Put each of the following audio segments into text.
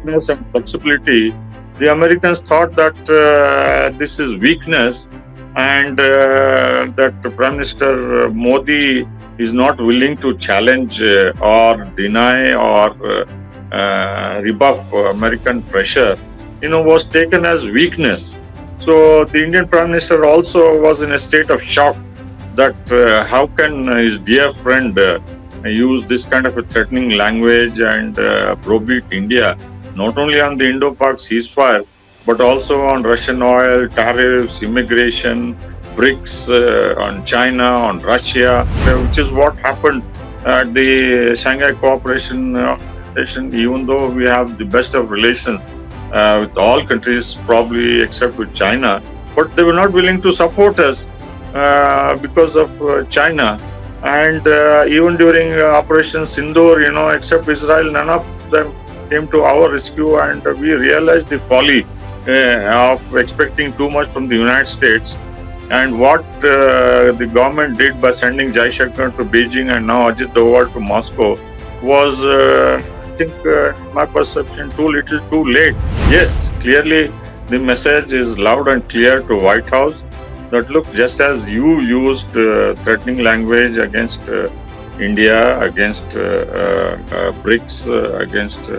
openness and flexibility, the Americans thought that this is weakness, and that Prime Minister Modi is not willing to challenge or deny or rebuff American pressure, was taken as weakness. So the Indian Prime Minister also was in a state of shock that how can his dear friend use this kind of a threatening language and browbeat India, not only on the Indo-Pak ceasefire, but also on Russian oil, tariffs, immigration, BRICS, on China, on Russia, which is what happened at the Shanghai Cooperation Organization, even though we have the best of relations with all countries, probably except with China, but they were not willing to support us because of China. And even during Operation Sindoor, except Israel, none of them came to our rescue, and we realized the folly of expecting too much from the United States. And what the government did by sending Jaishankar to Bejing and now Ajit Doval to Moscow was, I think, in my perception, too little, too late. Yes, clearly the message is loud and clear to White House that look, just as you used threatening language against India, against BRICS, against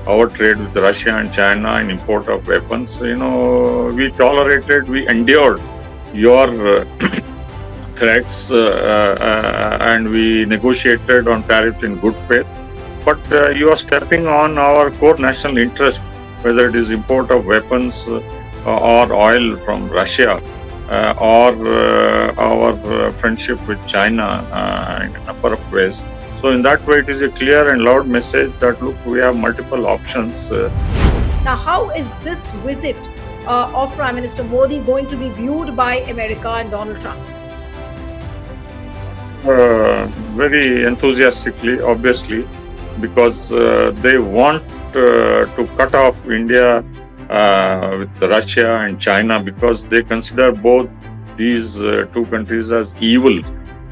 our trade with Russia and China in import of weapons, we tolerated, we endured your threats, and we negotiated on tariffs in good faith. But you are stepping on our core national interest, whether it is import of weapons or oil from Russia, or our friendship with China in a number of ways. So in that way, it is a clear and loud message that look, we have multiple options. Now, how is this visit of Prime Minister Modi going to be viewed by America and Donald Trump? Very enthusiastically, obviously, because they want to cut off India with Russia and China, because they consider both these two countries as evil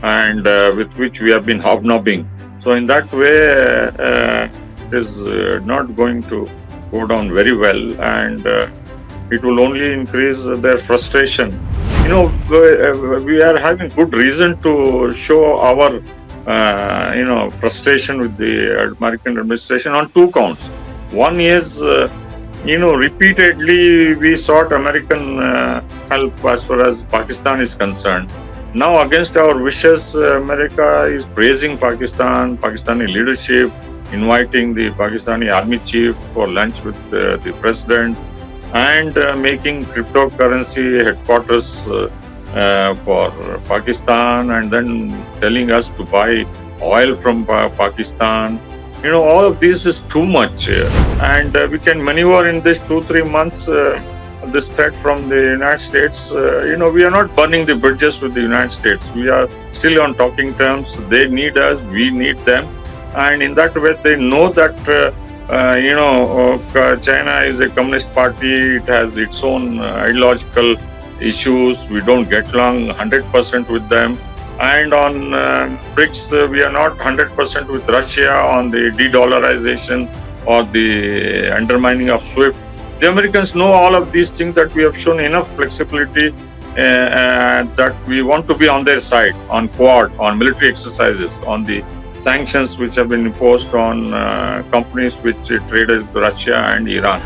and with which we have been hobnobbing. So in that way, it is not going to go down very well, and it will only increase their frustration. We are having good reason to show our frustration with the American administration on two counts. One is, repeatedly we sought American help as far as Pakistan is concerned. Now, against our wishes, America is praising Pakistan, Pakistani leadership, inviting the Pakistani army chief for lunch with the president, and making cryptocurrency headquarters for Pakistan, and then telling us to buy oil from Pakistan. All of this is too much, and we can maneuver in this 2-3 months. This threat from the United States, we are not burning the bridges with the United States. We are still on talking terms. They need us, we need them, and in that way, they know that China is a communist party. It has its own ideological issues. We don't get along 100% with them. And on BRICS, we are not 100% with Russia on the de-dollarization or the undermining of SWIFT. The Americans know all of these things, that we have shown enough flexibility, that we want to be on their side on Quad, on military exercises, on the sanctions which have been imposed on companies which traded with Russia and Iran.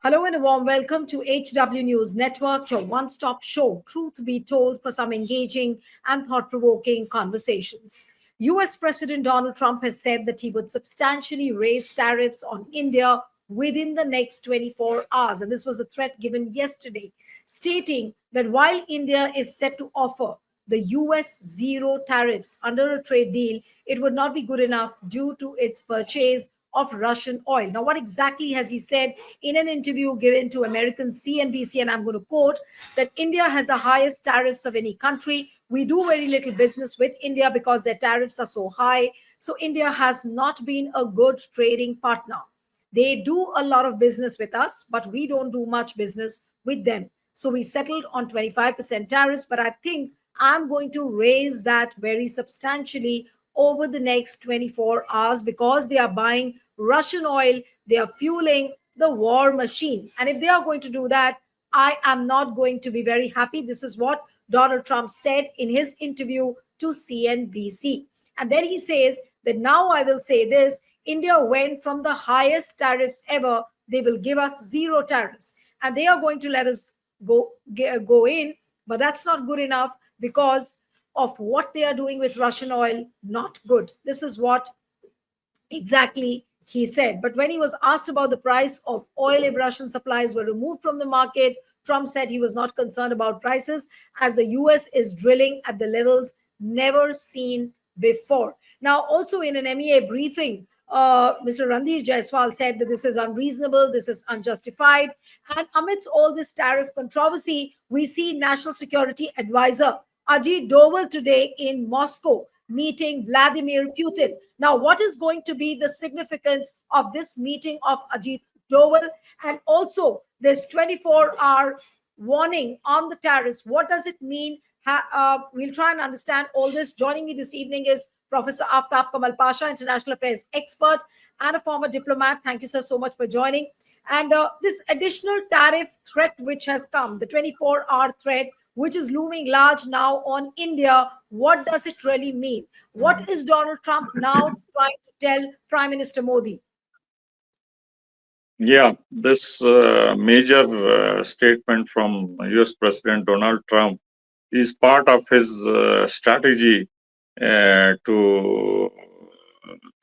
Hello and a warm welcome to HW News Network, your one stop show, truth be told, for some engaging and thought provoking conversations. US President Donald Trump has said that he would substantially raise tariffs on India within the next 24 hours. And this was a threat given yesterday, stating that while India is set to offer the US zero tariffs under a trade deal, it would not be good enough due to its purchase of Russian oil. Now, what exactly has he said in an interview given to American CNBC? And I'm going to quote that India has the highest tariffs of any country. We do very little business with India because their tariffs are so high. So, India has not been a good trading partner. They do a lot of business with us, but we don't do much business with them. So we settled on 25% tariffs, but I think I'm going to raise that very substantially over the next 24 hours because they are buying Russian oil, they are fueling the war machine. And if they are going to do that, I am not going to be very happy. This is what Donald Trump said in his interview to CNBC. And then he says that now I will say this: India went from the highest tariffs ever, they will give us zero tariffs. And they are going to let us go in, but that's not good enough because of what they are doing with Russian oil. Not good. This is what exactly he said. But when he was asked about the price of oil if Russian supplies were removed from the market, Trump said he was not concerned about prices as the US is drilling at the levels never seen before. Now, also in an MEA briefing, Mr. Randir Jaiswal said that this is unreasonable, this is unjustified. And amidst all this tariff controversy, we see National Security Advisor Ajit Doval today in Moscow meeting Vladimir Putin. Now, what is going to be the significance of this meeting of Ajit Doval and also this 24-hour warning on the tariffs? What does it mean? We'll try and understand all this. Joining me this evening is Professor Aftab Kamal Pasha, international affairs expert and a former diplomat. Thank you, sir, so much for joining. And this additional tariff threat which has come, the 24-hour threat, which is looming large now on India, what does it really mean? What is Donald Trump now trying to tell Prime Minister Modi? Yeah, this major statement from US President Donald Trump is part of his strategy to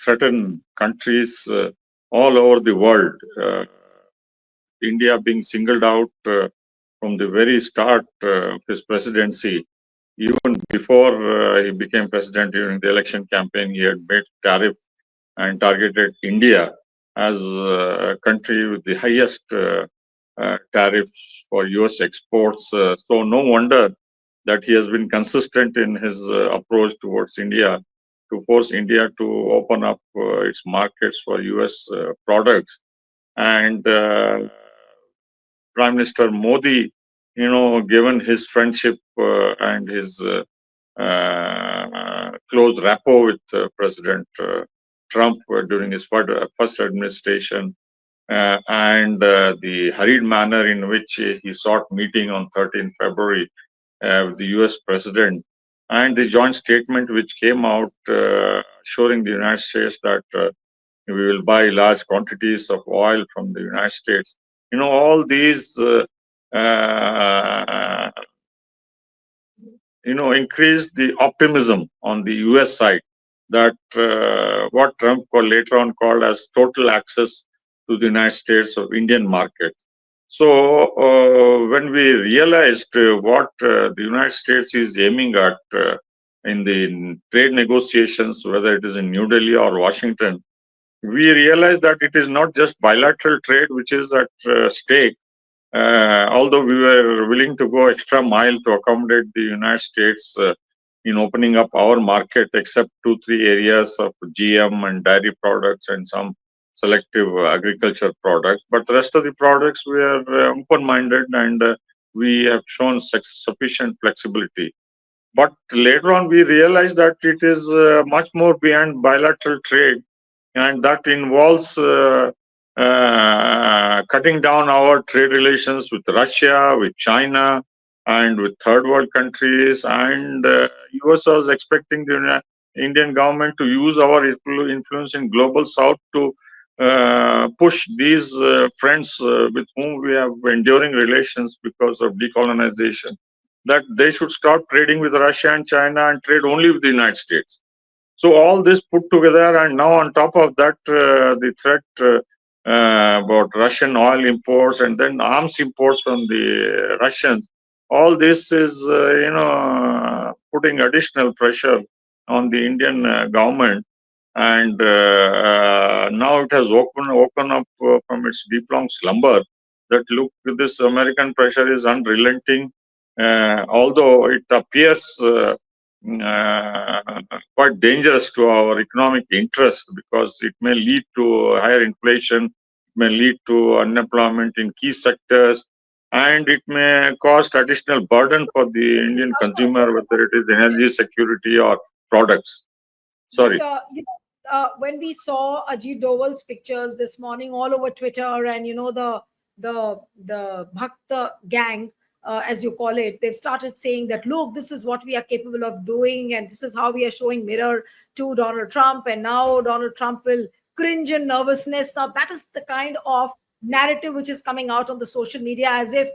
threaten countries all over the world. India being singled out from the very start of his presidency. Even before he became president, during the election campaign, he had made tariff and targeted India as a country with the highest tariffs for US exports. So no wonder that he has been consistent in his approach towards India to force India to open up its markets for US products. And Prime Minister Modi, given his friendship and his close rapport with President Trump during his first administration, and the hurried manner in which he sought meeting on 13 February with the US president, and the joint statement which came out showing the United States that we will buy large quantities of oil from the United States. All these uh, increased the optimism on the US side that what Trump later on called as total access to the United States of Indian market. So when we realized what the United States is aiming at in the trade negotiations, whether it is in New Delhi or Washington, we realized that it is not just bilateral trade which is at stake, although we were willing to go extra mile to accommodate the United States in opening up our market, except 2-3 areas of GM and dairy products and some selective agriculture products. But the rest of the products, we are open-minded, and we have shown sufficient flexibility. But later on, we realized that it is much more beyond bilateral trade, and that involves cutting down our trade relations with Russia, with China, and with third world countries. And US was expecting the Indian government to use our influence in global South to push these friends with whom we have enduring relations because of decolonization, that they should stop trading with Russia and China and trade only with the United States. So all this put together, and now on top of that, the threat about Russian oil imports and then arms imports from the Russians, all this is, putting additional pressure on the Indian government. and now it has woken up from its deep long slumber. That look, this American pressure is unrelenting, although it appears quite dangerous to our economic interest because it may lead to higher inflation, it may lead to unemployment in key sectors, and it may cause additional burden for the Indian consumer, Yes, whether it is energy security or products. but Sorry. when we saw Ajit Doval's pictures this morning all over Twitter, and the Bhakta gang, as you call it, they've started saying that, look, this is what we are capable of doing, and this is how we are showing mirror to Donald Trump, and now Donald Trump will cringe in nervousness. Now that is the kind of narrative which is coming out on the social media, as if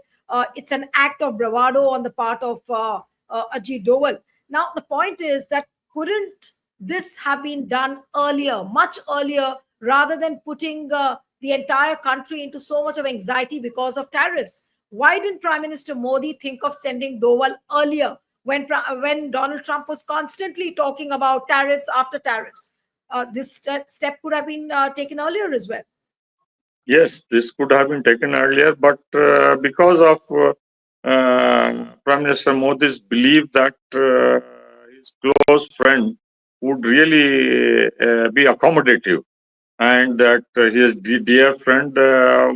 it's an act of bravado on the part of Ajit Doval. Now the point is that, couldn't this have been done earlier, much earlier, rather than putting the entire country into so much of anxiety because of tariffs? Why didn't Prime Minister Modi think of sending Doval earlier, when Donald Trump was constantly talking about tariffs after tariffs? This step could have been taken earlier as well. Yes, this could have been taken earlier, but because of Prime Minister Modi's belief that his close friend would really be accommodative, and that his dear friend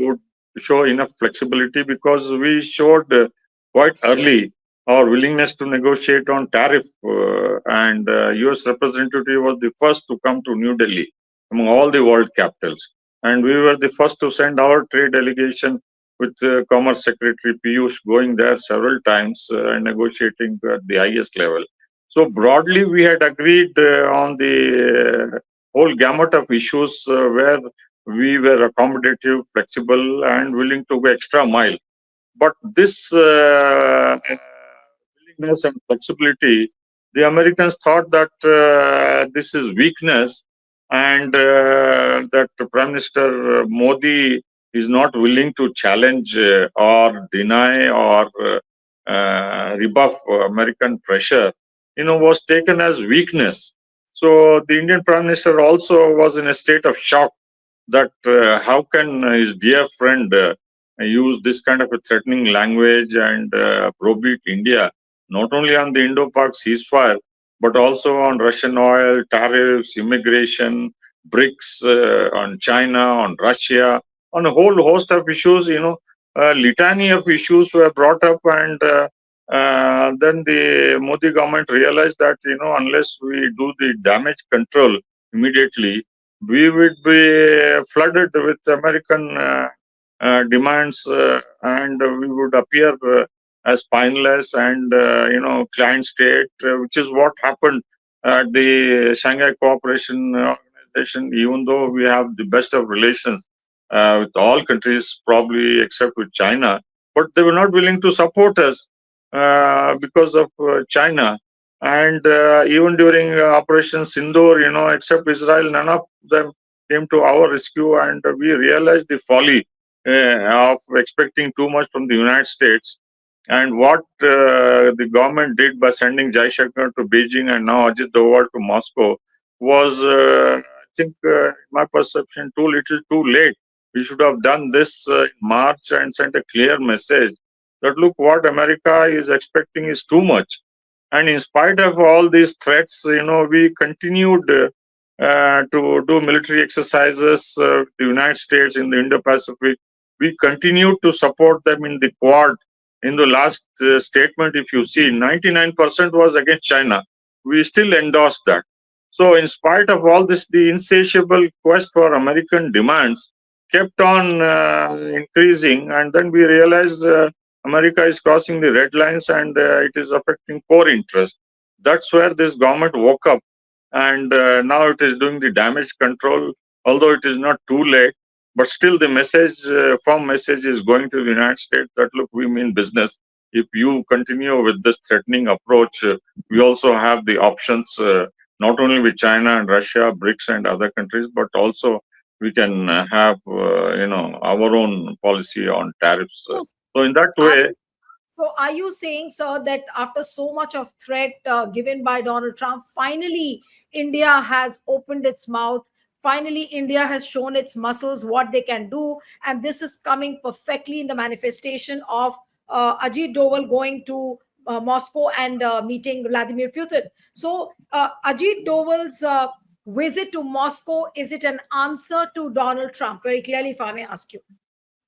would show enough flexibility, because we showed quite early our willingness to negotiate on tariff, and US representative was the first to come to New Delhi among all the world capitals, and we were the first to send our trade delegation with Commerce Secretary Piyush going there several times and negotiating at the highest level. So broadly, we had agreed on the whole gamut of issues where we were accommodative, flexible, and willing to go extra mile. But this willingness and flexibility, the Americans thought that this is weakness, and that Prime Minister Modi is not willing to challenge or deny or rebuff American pressure, was taken as weakness. So the Indian Prime Minister also was in a state of shock that how can his dear friend use this kind of a threatening language and browbeat India, not only on the Indo-Pak ceasefire, but also on Russian oil, tariffs, immigration, BRICS, on China, on Russia, on a whole host of issues. A litany of issues were brought up, and then the Modi government realized that unless we do the damage control immediately, we would be flooded with American demands, and we would appear as spineless and client state, which is what happened at the Shanghai Cooperation Organization. Even though we have the best of relations with all countries, probably except with China, but they were not willing to support us because of China. And even during Operation Sindoor, except Israel, none of them came to our rescue, and we realized the folly of expecting too much from the United States. And what the government did by sending Jaishankar to Bejing and now Ajit Doval to Moscow was, I think, in my perception, too little, too late. We should have done this in March and sent a clear message that, look, what America is expecting is too much. And in spite of all these threats, we continued to do military exercises with the United States in the Indo-Pacific. We continued to support them in the Quad. In the last statement, if you see, 99% was against China. We still endorsed that. So, in spite of all this, the insatiable quest for American demands kept on increasing, and then we realized America is crossing the red lines, and it is affecting core interests. That's where this government woke up, and now it is doing the damage control, although it is not too late. But still, the message, firm message, is going to the United States that, look, we mean business. If you continue with this threatening approach, we also have the options, not only with China and Russia, BRICS, and other countries, but also we can have, our own policy on tariffs. So, So in that are way, you So, are you saying, sir, that after so much of threat given by Donald Trump, finally India has opened its mouth. Finally, India has shown its muscles what they can do. And this is coming perfectly in the manifestation of Ajit Doval going to Moscow and meeting Vladimir Putin. So, Ajit Doval's visit to Moscow, is it an answer to Donald Trump? Very clearly, if I may ask you.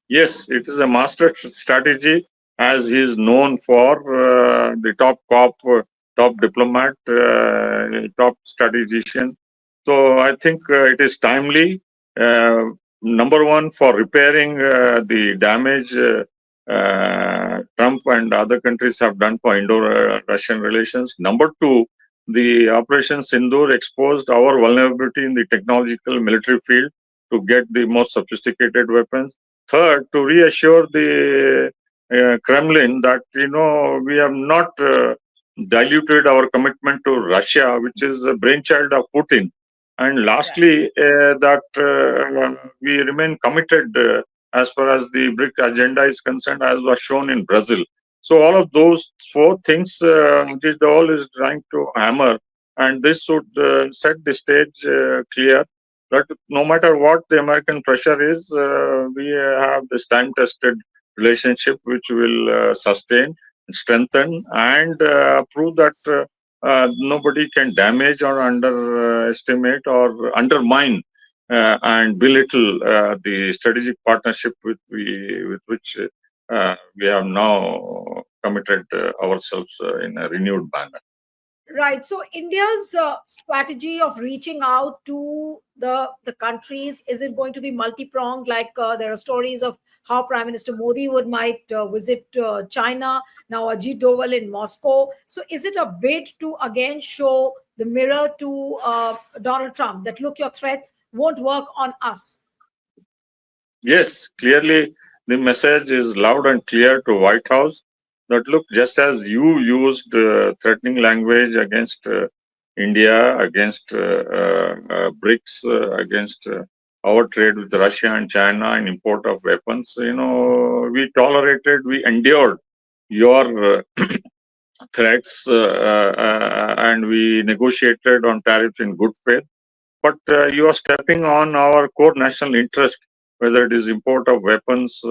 Yes, it is a master strategy, as he is known for the top cop, top diplomat, top strategician. So I think it is timely. Number one, for repairing the damage Trump and other countries have done for Indo-Russian relations. Number two, the Operation Sindoor exposed our vulnerability in the technological military field to get the most sophisticated weapons. Third, to reassure the Kremlin that we have not diluted our commitment to Russia, which is a brainchild of Putin. And Right. lastly, that we remain committed as far as the BRIC agenda is concerned, as was shown in Brazil. So all of those four things, Ajit Doval is trying to hammer, and this should set the stage clear that no matter what the American pressure is, we have this time-tested relationship which will sustain, strengthen, and prove that nobody can damage or underestimate or undermine and belittle the strategic partnership with which we have now committed ourselves in a renewed manner. Right. So India's strategy of reaching out to the countries, is it going to be multi-pronged? Like there are stories of how Prime Minister Modi would might visit China, now Ajit Doval in Moscow. So is it a bid to again show the mirror to Donald Trump that look, your threats won't work on us? Yes, clearly the message is loud and clear to White House that look, just as you used threatening language against India, against BRICS, against our trade with Russia and China and import of weapons, we tolerated, we endured your threats, and we negotiated on tariffs in good faith, but you are stepping on our core national interest, whether it is import of weapons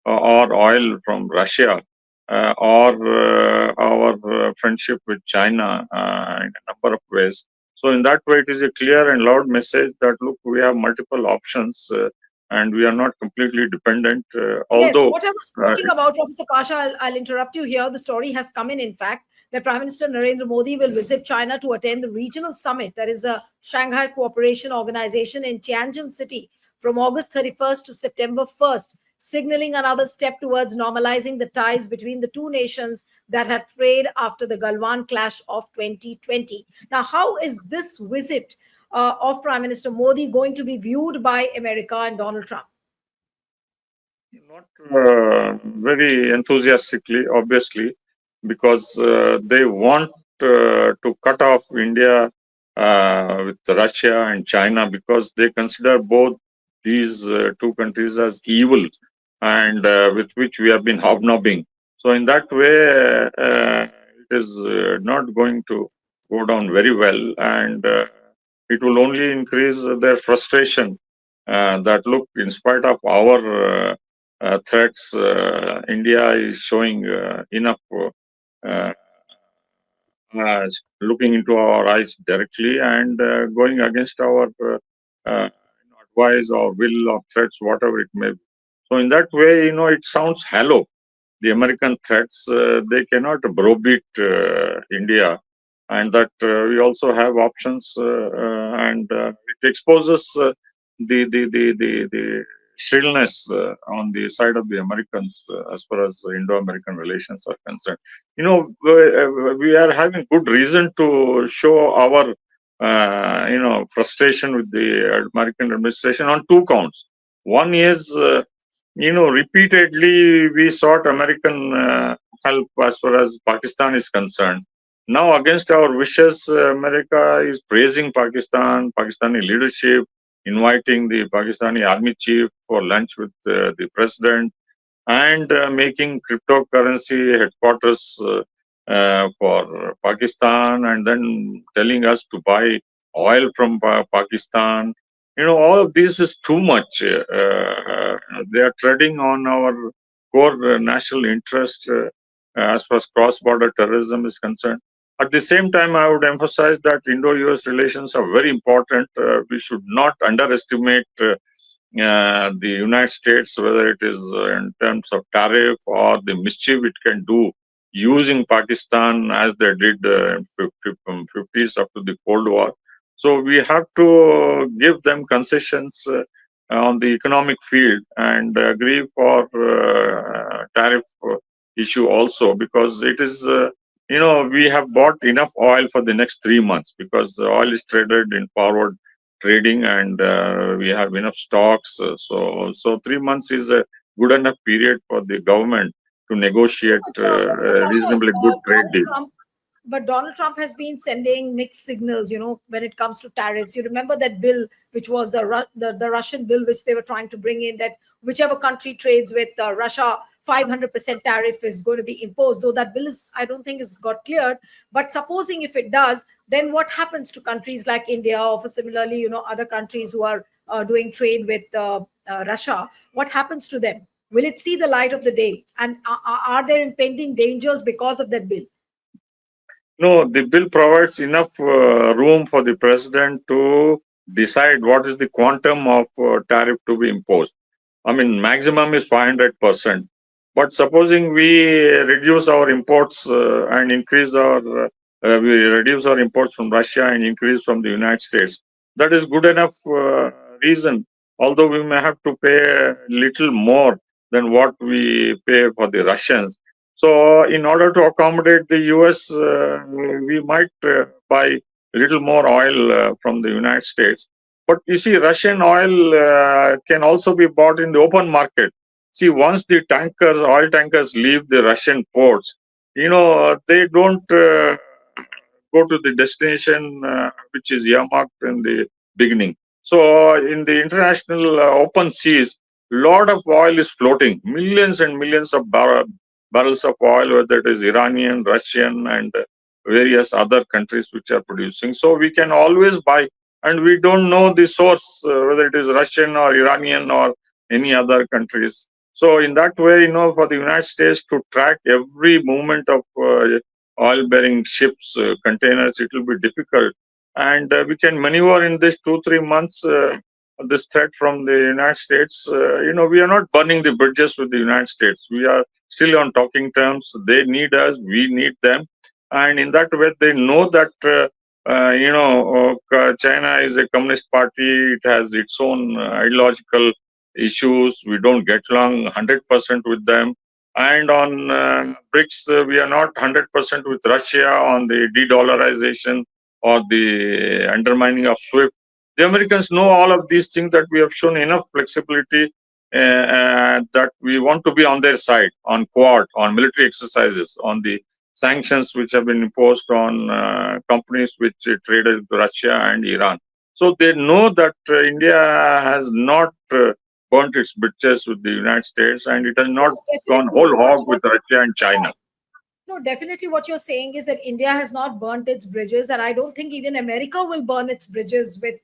or oil from Russia, or our friendship with China in a number of ways. So, in that way, it is a clear and loud message that look, we have multiple options and we are not completely dependent. Yes, Although, what I was uh, talking about, Professor Pasha, I'll interrupt you here. The story has come in fact, that Prime Minister Narendra Modi will visit China to attend the regional summit, that is a Shanghai Cooperation Organization in Tianjin City from August 31st to September 1st, signaling another step towards normalizing the ties between the two nations that had frayed after the Galwan clash of 2020. Now, how is this visit of Prime Minister Modi going to be viewed by America and Donald Trump? not very enthusiastically, obviously, because they want to cut off India with Russia and China because they consider both these two countries as evil and with which we have been hobnobbing. So, in that way, it is not going to go down very well, and it will only increase their frustration that look, in spite of our threats, India is showing enough uh, looking into our eyes directly and going against our advice or will or threats, whatever it may be. So, in that way, it sounds hollow. The American threats, they cannot browbeat India, and that we also have options, and it exposes the shrillness on the side of the Americans as far as Indo-American relations are concerned. We are having good reason to show our frustration with the American administration on two counts. One is repeatedly we sought American help as far as Pakistan is concerned. Now, against our wishes, America is praising Pakistan, Pakistani leadership, inviting the Pakistani army chief for lunch with the president, and making cryptocurrency headquarters for Pakistan, and then telling us to buy oil from Pakistan. All of this is too much. They are treading on our core national interest as far as cross-border terrorism is concerned. At the same time, I would emphasize that Indo-US relations are very important. We should not underestimate the United States, whether it is in terms of tariff or the mischief it can do using Pakistan as they did in from 50s up to the Cold War. So we have to give them concessions on the economic field and agree for tariff issue also, because it is we have bought enough oil for the next 3 months, because the oil is traded in forward trading, and we have enough stocks. So 3 months is a good enough period for the government to negotiate Mr. a Pasha, reasonably good trade Donald deal. Trump, but Donald Trump has been sending mixed signals, when it comes to tariffs. You remember that bill, which was the Russian bill, which they were trying to bring in, that whichever country trades with Russia, 500% tariff is going to be imposed. Though that bill is, I don't think, is got cleared. But supposing if it does, then what happens to countries like India, or for similarly, other countries who are doing trade with Russia? What happens to them? Will it see the light of the day? And are there impending dangers because of that bill? No, the bill provides enough room for the president to decide what is the quantum of tariff to be imposed. I mean, maximum is 500%. But supposing we reduce our imports and increase we reduce our imports from Russia and increase from the United States, that is good enough reason. Although we may have to pay a little more than what we pay for the Russians. So, in order to accommodate the US, we might buy a little more oil from the United States. But you see, Russian oil can also be bought in the open market. See, once the oil tankers leave the Russian ports, they don't go to the destination which is earmarked in the beginning. So, in the international open seas, lot of oil is floating, millions and millions of barrels of oil, whether it is Iranian, Russian, and various other countries which are producing. So, we can always buy, and we don't know the source, whether it is Russian or Iranian or any other countries. So, in that way, for the United States to track every movement of oil bearing ships, containers, it will be difficult. And we can maneuver in this 2 3 months. This threat from the United States, we are not burning the bridges with the United States. We are still on talking terms. They need us, we need them. And in that way, they know that, China is a communist party. It has its own ideological issues. We don't get along 100% with them. And on BRICS, we are not 100% with Russia on the de-dollarization or the undermining of SWIFT. The Americans know all of these things, that we have shown enough flexibility, that we want to be on their side on Quad, on military exercises, on the sanctions which have been imposed on companies which traded with Russia and Iran. So they know that India has not burnt its bridges with the United States, and it has not No, gone definitely. whole hog with Russia and China. No, definitely what you're saying is that India has not burnt its bridges, and I don't think even America will burn its bridges with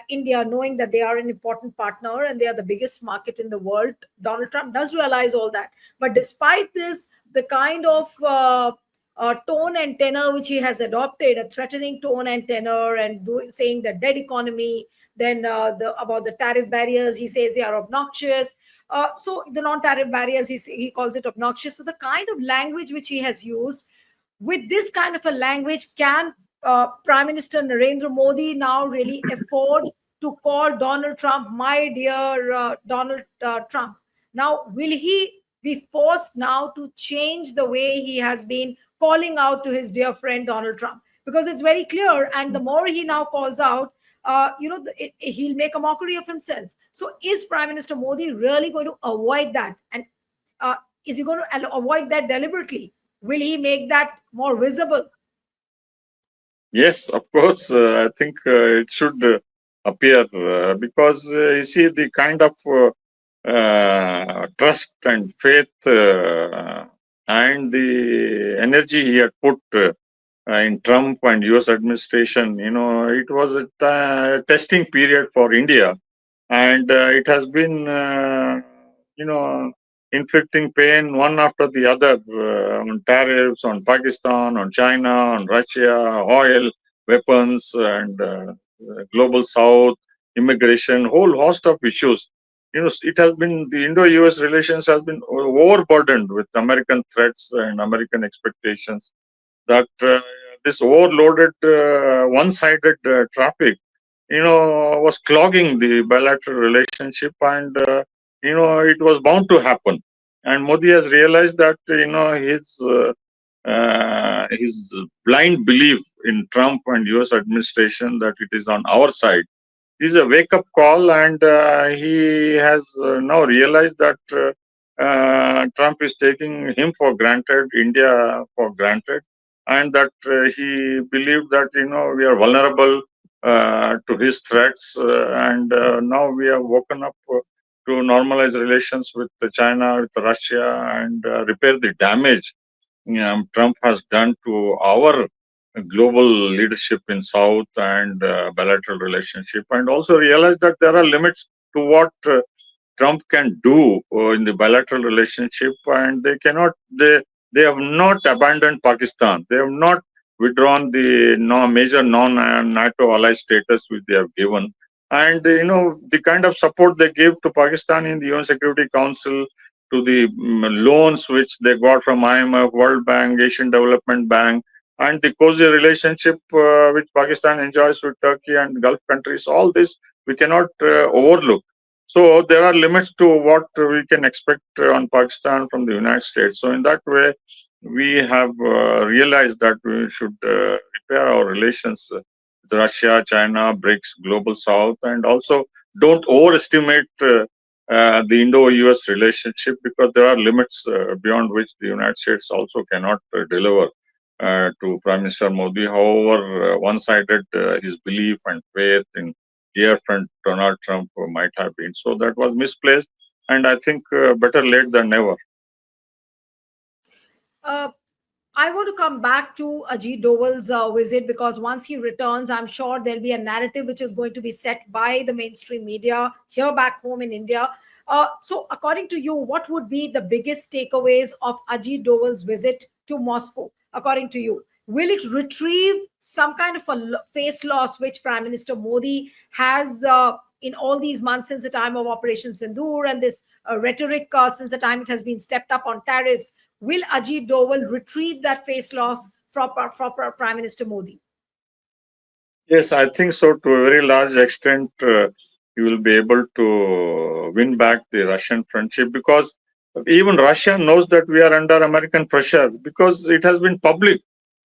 India, knowing that they are an important partner and they are the biggest market in the world. Donald Trump does realize all that. But despite this, the kind of tone and tenor which he has adopted, a threatening tone and tenor, and saying the dead economy, then about the tariff barriers, he says they are obnoxious. So the non-tariff barriers, he calls it obnoxious. So the kind of language which he has used, with this kind of a language, can Prime Minister Narendra Modi now really afford to call Donald Trump, my dear Donald Trump? Now, will he be forced now to change the way he has been calling out to his dear friend Donald Trump? Because it's very clear, and the more he now calls out, he'll make a mockery of himself. So, is Prime Minister Modi really going to avoid that? And uh, is he going to avoid that deliberately? Will he make that more visible? Yes, of course. I think it should appear, because you see the kind of trust and faith and the energy he had put in Trump and U.S. administration, it was a testing period for India, and it has been, inflicting pain one after the other on tariffs, on Pakistan, on China, on Russia, oil, weapons, and global South, immigration, whole host of issues. It has been the Indo-U.S. relations has been overburdened with American threats and American expectations that this overloaded, one-sided traffic, was clogging the bilateral relationship, and it was bound to happen. And Modi has realized that his blind belief in Trump and U.S. administration that it is on our side is a wake up call, and he has now realized that Trump is taking him for granted, India for granted, and that he believed that we are vulnerable to his threats, and now we have woken up to normalize relations with China, with Russia, and repair the damage Trump has done to our global leadership in South and bilateral relationship, and also realize that there are limits to what Trump can do in the bilateral relationship, and they have not abandoned Pakistan. They have not withdrawn the major non-NATO ally status which they have given, and the kind of support they give to Pakistan in the UN Security Council, to the loans which they got from IMF, World Bank, Asian Development Bank, and the cozy relationship which Pakistan enjoys with Turkey and Gulf countries. All this we cannot overlook. So there are limits to what we can expect on Pakistan from the United States. So in that way, we have realized that we should repair our relations with Russia, China, BRICS, Global South, and also don't overestimate the Indo-US relationship, because there are limits beyond which the United States also cannot deliver to Prime Minister Modi. However, one-sided his belief and faith in dear friend Donald Trump might have been. So that was misplaced, and I think better late than never. Uh, I want to come back to Ajit Doval's visit, because once he returns, I'm sure there'll be a narrative which is going to be set by the mainstream media here back home in India. So, according to you, what would be the biggest takeaways of Ajit Doval's visit to Moscow, according to you? Will it retrieve some kind of a face loss which Prime Minister Modi has in all these months since the time of Operation Sindoor, and this rhetoric since the time it has been stepped up on tariffs? Will Ajit Doval retrieve that face loss from Prime Minister Modi? Yes, I think so. To a very large extent, you will be able to win back the Russian friendship, because even Russia knows that we are under American pressure, because it has been public.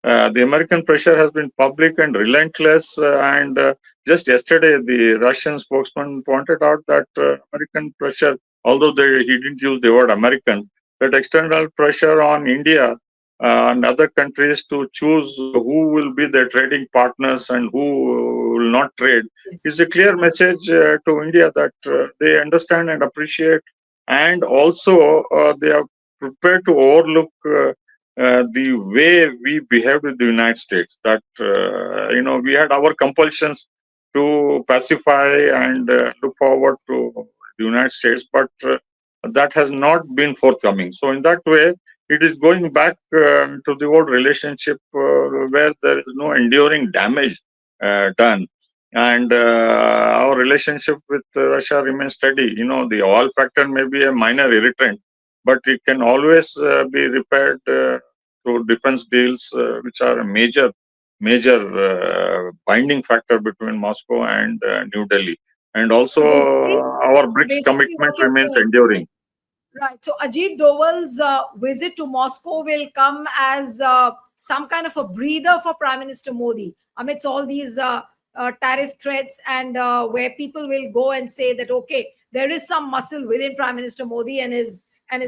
The American pressure has been public and relentless. And just yesterday, the Russian spokesman pointed out that American pressure, although he didn't use the word American, that external pressure on India and other countries to choose who will be their trading partners and who will not trade Yes. is a clear message to India that they understand and appreciate, and also they are prepared to overlook the way we behaved with the United States. That we had our compulsions to pacify and look forward to the United States, but that has not been forthcoming. So in that way, it is going back to the old relationship where there is no enduring damage done. And our relationship with Russia remains steady. The oil factor may be a minor irritant, but it can always be repaired through defense deals, which are a major binding factor between Moscow and New Delhi. And also, our So BRICS basically, what commitment you're remains saying, enduring. right? So Ajit Doval's visit to Moscow will come as some kind of a breather for Prime Minister Modi amidst all these tariff threats, and where people will go and say that, okay, there is some muscle within Prime Minister Modi and his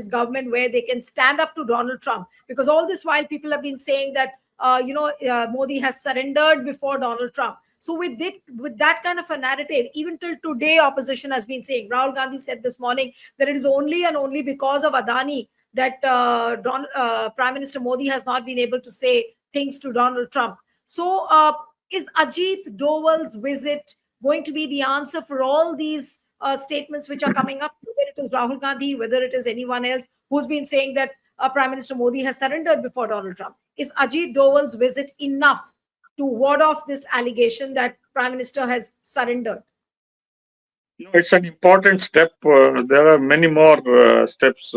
government where they can stand up to Donald Trump, because all this while people have been saying that Modi has surrendered before Donald Trump. So with that kind of a narrative, even till today, opposition has been saying. Rahul Gandhi said this morning that it is only and only because of Adani that Prime Minister Modi has not been able to say things to Donald Trump. So, is Ajit Doval's visit going to be the answer for all these statements which are coming up, whether it is Rahul Gandhi, whether it is anyone else who's been saying that Prime Minister Modi has surrendered before Donald Trump? Is Ajit Doval's visit enough to ward off this allegation that Prime Minister has surrendered? No, it's an important step. There are many more steps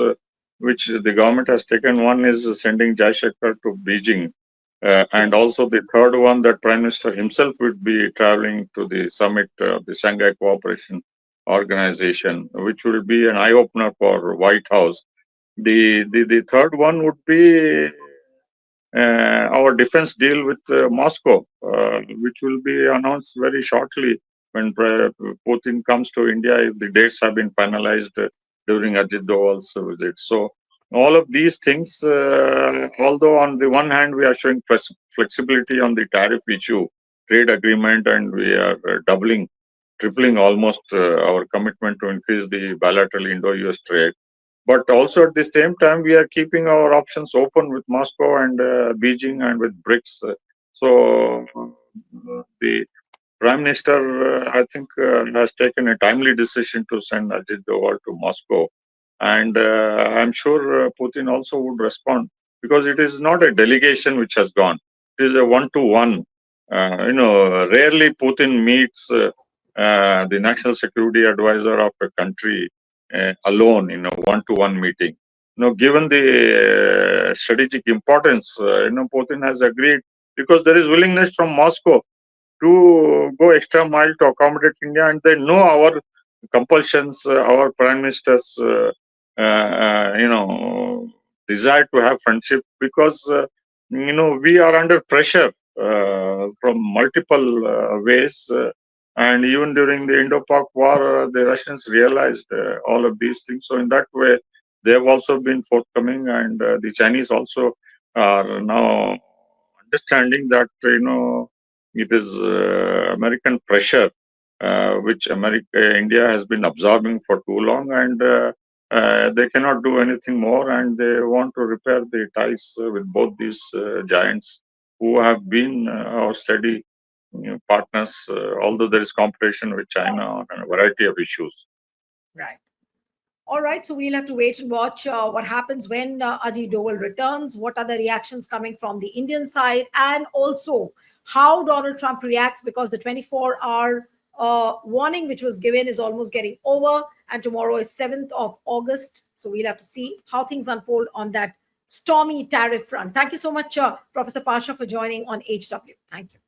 which the government has taken. One is sending Jaishankar to Bejing. And Yes. also the third one, that Prime Minister himself would be traveling to the summit, the Shanghai Cooperation Organization, which will be an eye opener for White House. The third one would be our defense deal with Moscow, which will be announced very shortly when Putin comes to India, if the dates have been finalized during Ajit Doval's visit. So, all of these things, although on the one hand we are showing flexibility on the tariff issue, trade agreement, and we are doubling, tripling almost our commitment to increase the bilateral Indo-US trade, but also at the same time we are keeping our options open with Moscow and Beijing and with BRICS. So the Prime Minister, I think, has taken a timely decision to send Ajit Doval to Moscow, and I'm sure Putin also would respond, because it is not a delegation which has gone; it is a one-to-one. Rarely Putin meets the national security advisor of a country alone in a one-to-one meeting. Given the strategic importance, Putin has agreed, because there is willingness from Moscow to go extra mile to accommodate India, and they know our compulsions, our prime minister's, desire to have friendship, because we are under pressure from multiple ways, and even during the Indo-Pak War, the Russians realized all of these things. So in that way, they have also been forthcoming, and the Chinese also are now understanding that it is American pressure which India has been absorbing for too long, and they cannot do anything more, and they want to repair the ties with both these giants who have been our steady partners, although there is competition with China on a variety of issues. Right. All right, so we'll have to wait and watch what happens when Ajit Doval returns. What are the reactions coming from the Indian side, and also how Donald Trump reacts, because the 24-hour warning which was given is almost getting over, and tomorrow is 7th of August. So we'll have to see how things unfold on that stormy tariff front. Thank you so much, Professor Pasha, for joining on HW. Thank you.